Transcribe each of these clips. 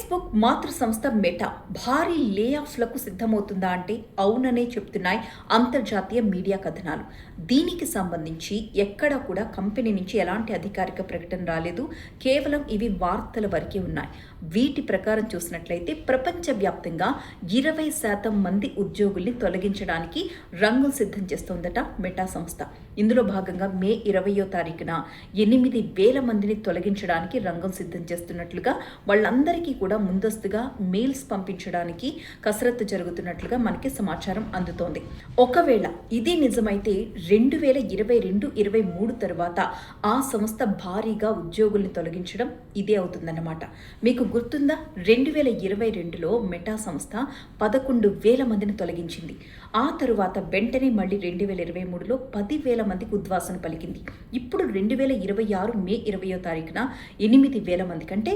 Facebook మాతృ సంస్థ meta భారీ లే ఆఫ్లకు సిద్ధమవుతుందా అంటే అవుననే చెప్తున్నాయి అంతర్జాతీయ మీడియా కథనాలు. దీనికి సంబంధించి ఎక్కడా కూడా కంపెనీ నుంచి ఎలాంటి అధికారిక ప్రకటన రాలేదు. కేవలం ఇవి వార్తల వరకే ఉన్నాయి. వీటి ప్రకారం చూసినట్లయితే ప్రపంచవ్యాప్తంగా 20% మంది ఉద్యోగుల్ని తొలగించడానికి రంగం సిద్ధం చేస్తోందట మెటా సంస్థ. ఇందులో భాగంగా మే 20వ తారీఖున 8,000 మందిని తొలగించడానికి రంగం సిద్ధం చేస్తున్నట్లుగా, వాళ్ళందరికీ కూడా ముందస్తుగా మెయిల్స్ పంపించడానికి కసరత్తు జరుగుతున్నట్లుగా మనకి సమాచారం అందుతోంది. ఒకవేళ ఇది నిజమైతే 2022-23 తర్వాత ఆ సంస్థ భారీగా ఉద్యోగుల్ని తొలగించడం ఇదే అవుతుందన్నమాట. మీకు గుర్తుందా, 2022లో మెటా సంస్థ 11,000 మందిని తొలగించింది. ఆ తరువాత వెంటనే మళ్ళీ 2023లో 10,000 మందికి ఉద్వాసన పలికింది. ఇప్పుడు 2026 మే 20వ తారీఖున 8,000 మంది కంటే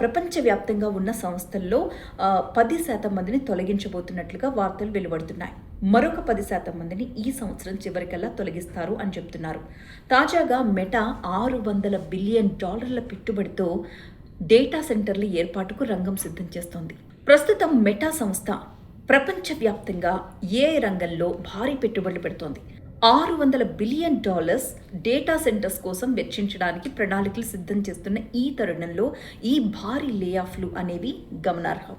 ప్రపంచవ్యాప్తంగా ఉన్న సంస్థల్లో 10% మందిని తొలగించబోతున్నట్లుగా వార్తలు వెలువడుతున్నాయి. మరొక 10% మందిని ఈ సంవత్సరం చివరికల్లా తొలగిస్తారు అని చెప్తున్నారు. తాజాగా మెటా $600 బిలియన్ పెట్టుబడితో డేటా సెంటర్ల ఏర్పాటుకు రంగం సిద్ధం చేస్తోంది. ప్రస్తుతం మెటా సంస్థ ప్రపంచవ్యాప్తంగా ఏఐ రంగంలో భారీ పెట్టుబడులు పెడుతోంది. $600 బిలియన్ డేటా సెంటర్స్ కోసం వెచ్చించడానికి ప్రణాళికలు సిద్ధం చేస్తున్న ఈ తరుణంలో ఈ భారీ లే ఆఫ్లు అనేవి గమనార్హం.